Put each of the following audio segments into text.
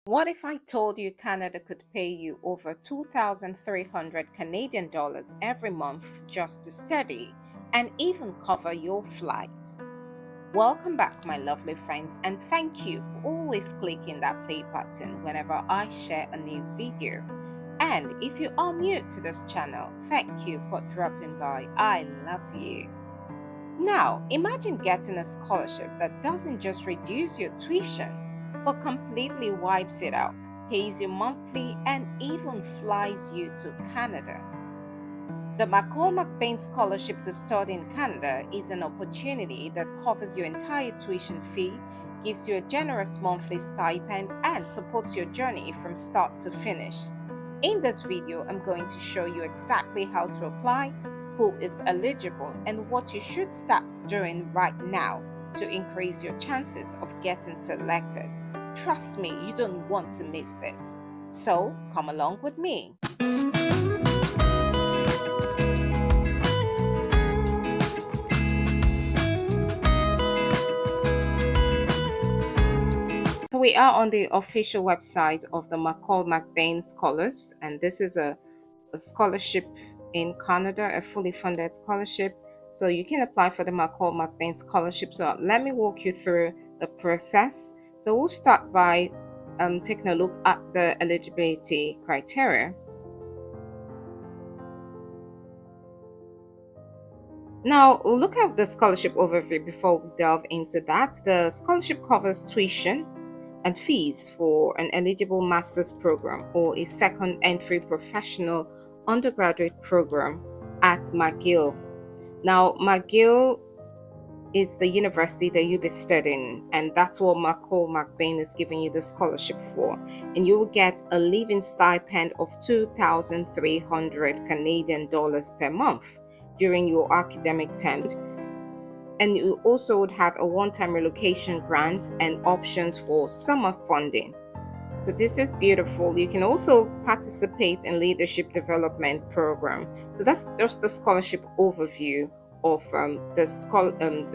What if I told you Canada could pay you over 2,300 Canadian dollars every month just to study and even cover your flight? Welcome back, my lovely friends, and thank you for always clicking that play button whenever I share a new video. And if you are new to this channel, thank you for dropping by. I love you. Now, imagine getting a scholarship that doesn't just reduce your tuition, but completely wipes it out, pays you monthly, and even flies you to Canada. The McCall MacBain Scholarship to study in Canada is an opportunity that covers your entire tuition fee, gives you a generous monthly stipend, and supports your journey from start to finish. In this video, I'm going to show you exactly how to apply, who is eligible, and what you should start doing right now to increase your chances of getting selected. Trust me, you don't want to miss this. So come along with me. So we are on the official website of the McCall MacBain Scholars, and this is a scholarship in Canada, a fully funded scholarship. So you can apply for the McCall MacBain Scholarship. So let me walk you through the process. So we'll start by taking a look at the eligibility criteria. Now, we'll look at the scholarship overview before we delve into that. The scholarship covers tuition and fees for an eligible master's program or a second entry professional undergraduate program at McGill. Now, McGill is the university that you'll be studying, and that's what McCall MacBain is giving you the scholarship for. And you will get a living stipend of 2,300 Canadian dollars per month during your academic term. And you also would have a one-time relocation grant and options for summer funding. So this is beautiful. You can also participate in leadership development program. So that's just the scholarship overview of the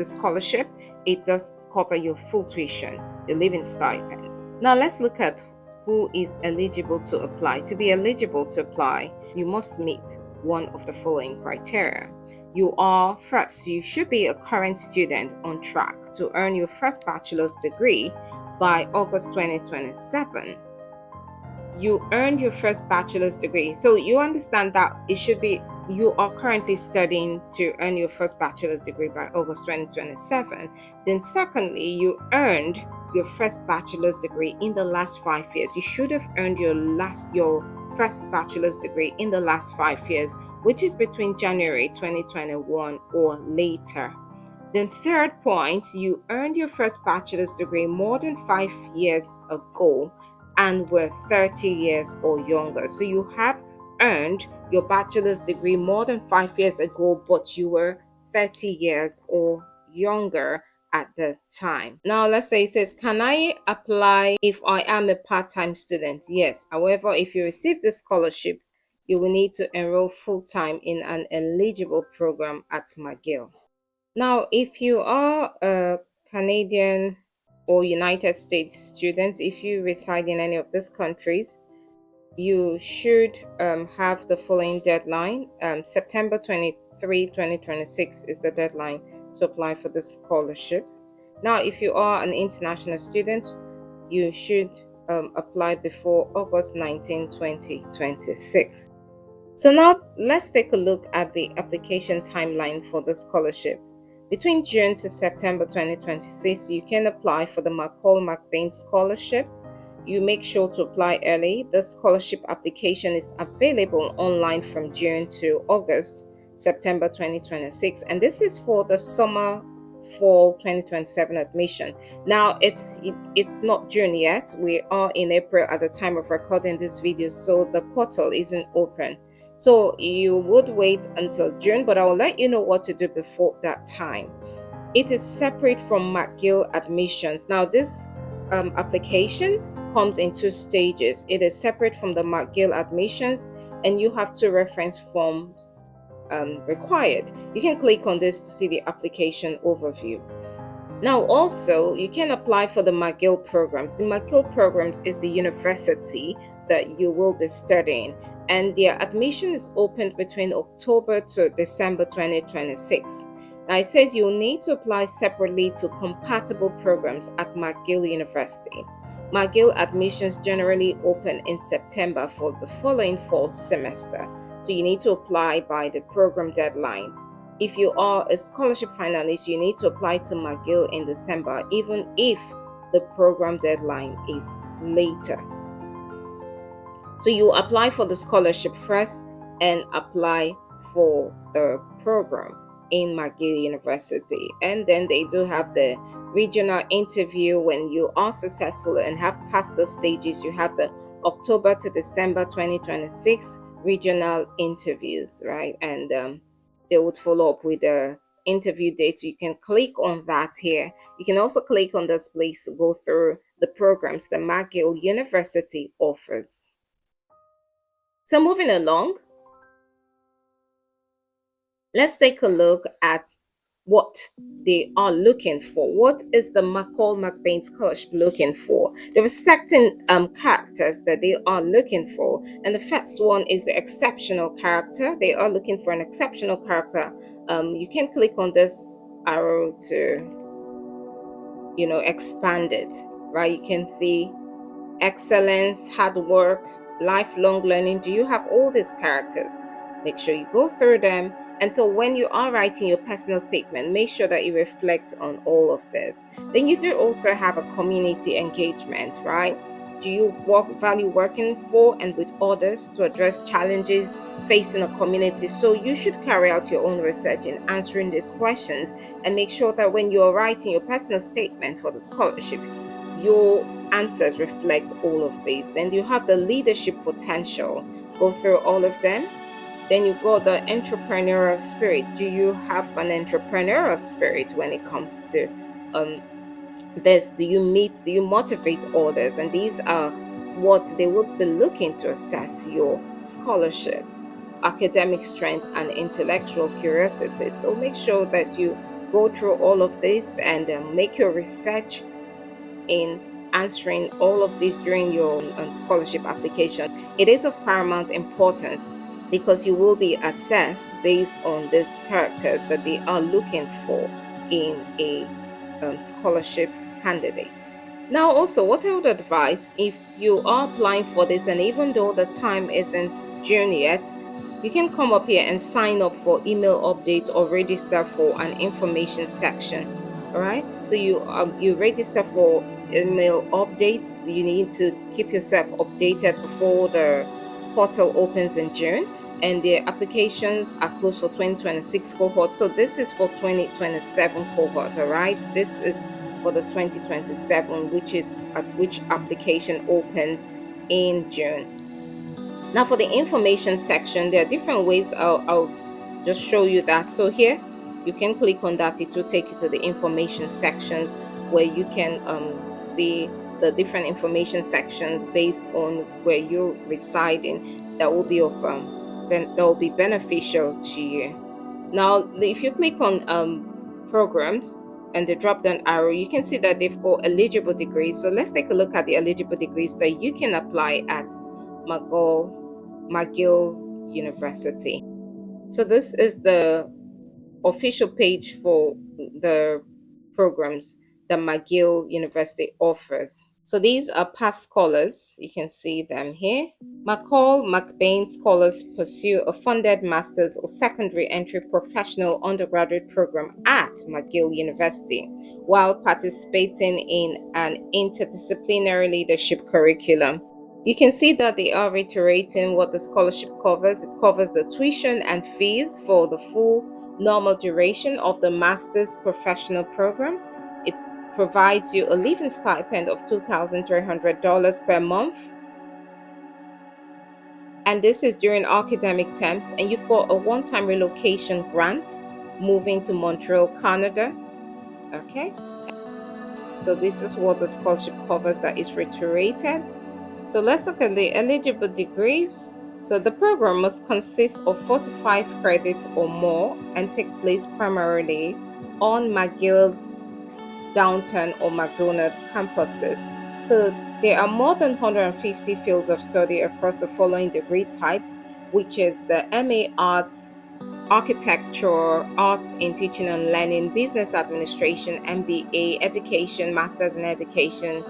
scholarship. It does cover your full tuition, your living stipend. Now let's look at who is eligible to apply. To be eligible to apply, you must meet one of the following criteria. You should be a current student on track to earn your first bachelor's degree by August 2027. You earned your first bachelor's degree. So you understand that it should be you are currently studying to earn your first bachelor's degree by August 2027. Then secondly, you earned your first bachelor's degree in the last 5 years. You should have earned your first bachelor's degree in the last 5 years, which is between January 2021 or later. Then third point, you earned your first bachelor's degree more than 5 years ago and were 30 years or younger. So you have earned your bachelor's degree more than 5 years ago, but you were 30 years or younger at the time. Now let's say it says, can I apply if I am a part-time student? Yes. However, if you receive the scholarship, you will need to enroll full-time in an eligible program at McGill. Now, if you are a Canadian or United States student, if you reside in any of these countries, you should have the following deadline. September 23, 2026 is the deadline to apply for the scholarship. Now, if you are an international student, you should apply before August 19, 2026. So now let's take a look at the application timeline for the scholarship. Between June to September 2026, you can apply for the McCall MacBain Scholarship. You make sure to apply early. The scholarship application is available online from June to September 2026, and this is for the summer fall 2027 admission. Now it's not June yet. We are in April at the time of recording this video, so the portal isn't open. So you would wait until June, but I will let you know what to do before that time. It is separate from McGill admissions. Now this application comes in 2 stages. It is separate from the McGill admissions, and you have 2 reference forms required. You can click on this to see the application overview. Now, also, you can apply for the McGill programs. The McGill programs is the university that you will be studying, and their admission is opened between October to December 2026. Now, it says you'll need to apply separately to compatible programs at McGill University. McGill admissions generally open in September for the following fall semester, so you need to apply by the program deadline. If you are a scholarship finalist, you need to apply to McGill in December, even if the program deadline is later. So you apply for the scholarship first and apply for the program in McGill University. And then they do have the regional interview. When you are successful and have passed those stages, you have the October to December 2026 regional interviews, right? And they would follow up with the interview date. So you can click on that here. You can also click on this place to go through the programs that McGill University offers. So moving along, let's take a look at what they are looking for. What is the McCall MacBain Scholarship looking for? There are certain characters that they are looking for, and the first one is the exceptional character. They are looking for an exceptional character. You can click on this arrow to expand it, right? You can see excellence, hard work, lifelong learning. Do you have all these characters? Make sure you go through them. And so when you are writing your personal statement, make sure that you reflect on all of this. Then you do also have a community engagement, right? Do you value working for and with others to address challenges facing a community? So you should carry out your own research in answering these questions and make sure that when you're writing your personal statement for the scholarship, your answers reflect all of these. Then you have the leadership potential. Go through all of them. Then you got the entrepreneurial spirit. Do you have an entrepreneurial spirit when it comes to this? Do you motivate others? And these are what they would be looking to assess your scholarship: academic strength and intellectual curiosity. So make sure that you go through all of this and make your research in answering all of this during your scholarship application. It is of paramount importance because you will be assessed based on these characters that they are looking for in a scholarship candidate. Now, also, what I would advise, if you are applying for this, and even though the time isn't June yet, you can come up here and sign up for email updates or register for an information section. All right, so you register for email updates. You need to keep yourself updated before the portal opens in June, and the applications are closed for 2026 cohort. So this is for 2027 cohort. All right, this is for the 2027, which application opens in June. Now for the information section, there are different ways. I'll just show you that. So here you can click on that. It will take you to the information sections where you can see the different information sections based on where you're residing. That will be beneficial to you. Now, if you click on programs and the drop down arrow, you can see that they've got eligible degrees. So let's take a look at the eligible degrees that you can apply at McGill University. So this is the official page for the programs that McGill University offers. So these are past scholars. You can see them here. McCall MacBain scholars pursue a funded master's or secondary entry professional undergraduate program at McGill University while participating in an interdisciplinary leadership curriculum. You can see that they are reiterating what the scholarship covers. It covers the tuition and fees for the full normal duration of the master's professional program. It provides you a living stipend of $2,300 per month. And this is during academic terms. And you've got a one-time relocation grant moving to Montreal, Canada. Okay. So this is what the scholarship covers that is reiterated. So let's look at the eligible degrees. So the program must consist of 45 credits or more and take place primarily on McGill's Downtown or McDonald campuses. So there are more than 150 fields of study across the following degree types, which is the MA Arts, Architecture, Arts in Teaching and Learning, Business Administration, MBA, Education, Masters in Education,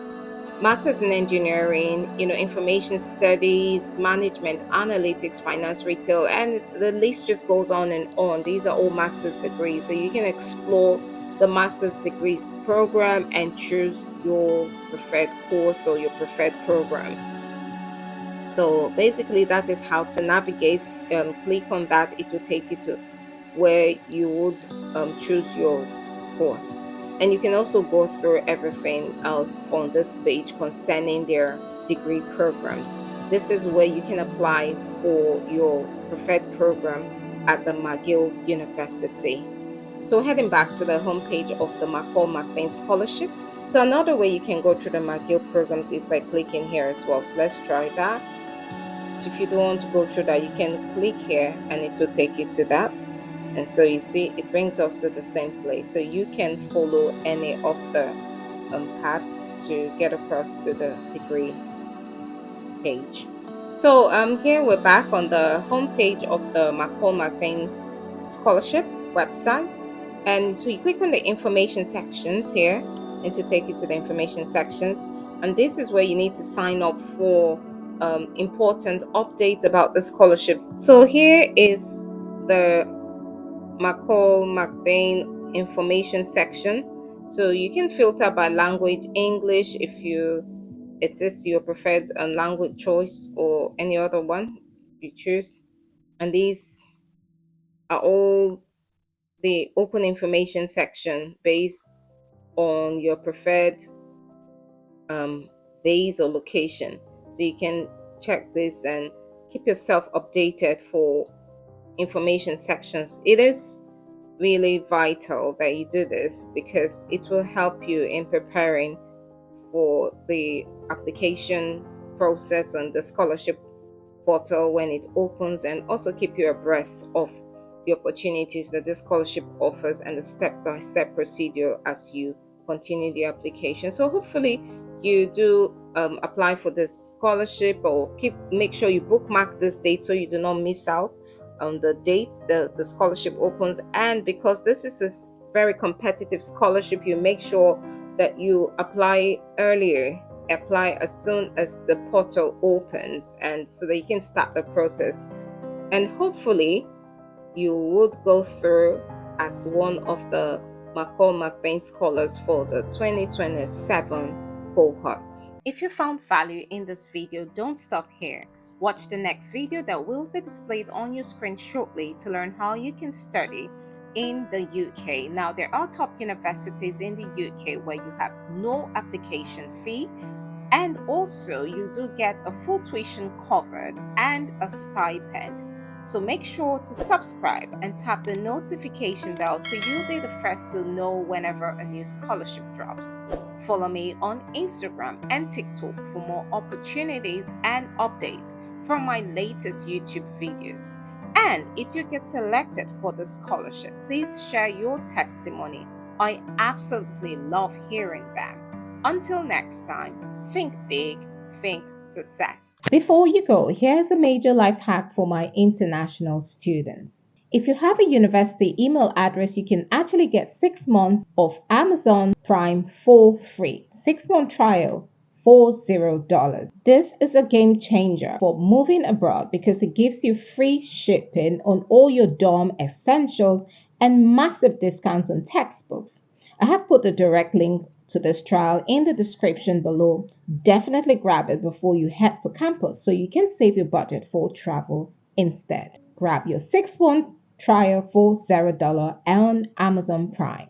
Masters in Engineering, Information Studies, Management, Analytics, Finance, Retail, and the list just goes on and on. These are all master's degrees. So you can explore the master's degrees program and choose your preferred course or your preferred program. So basically, that is how to navigate. Click on that, it will take you to where you would choose your course. And you can also go through everything else on this page concerning their degree programs. This is where you can apply for your preferred program at the McGill University. So heading back to the homepage of the McCall MacBain Scholarship. So another way you can go through the McGill programs is by clicking here as well. So let's try that. So if you don't want to go through that, you can click here and it will take you to that. And so you see, it brings us to the same place. So you can follow any of the path to get across to the degree page. So here we're back on the homepage of the McCall MacBain Scholarship website. And so you click on the information sections here and to take you to the information sections. And this is where you need to sign up for important updates about the scholarship. So here is the McCall MacBain information section. So you can filter by language, English if it is your preferred language choice, or any other one you choose. And these are all the open information section based on your preferred days or location. So you can check this and keep yourself updated for information sections. It is really vital that you do this because it will help you in preparing for the application process on the scholarship portal when it opens, and also keep you abreast of the opportunities that this scholarship offers and the step-by-step procedure as you continue the application. So hopefully you do apply for this scholarship, or make sure you bookmark this date so you do not miss out on the date the scholarship opens. And because this is a very competitive scholarship, you make sure that you apply earlier, apply as soon as the portal opens, and so that you can start the process. And hopefully you would go through as one of the McCall MacBain scholars for the 2027 cohort. If you found value in this video, don't stop here. Watch the next video that will be displayed on your screen shortly to learn how you can study in the UK. Now, there are top universities in the UK where you have no application fee, and also you do get a full tuition covered and a stipend. So make sure to subscribe and tap the notification bell so you'll be the first to know whenever a new scholarship drops. Follow me on Instagram and TikTok for more opportunities and updates from my latest YouTube videos. And if you get selected for the scholarship, please share your testimony. I absolutely love hearing them. Until next time, think big, think success. Before you go, here's a major life hack for my international students. If you have a university email address, you can actually get 6 months of Amazon Prime for free. 6-month trial for $0. This is a game changer for moving abroad because it gives you free shipping on all your dorm essentials and massive discounts on textbooks. I have put the direct link to this trial in the description below. Definitely grab it before you head to campus so you can save your budget for travel instead. Grab your 6-month trial for $0 on Amazon Prime.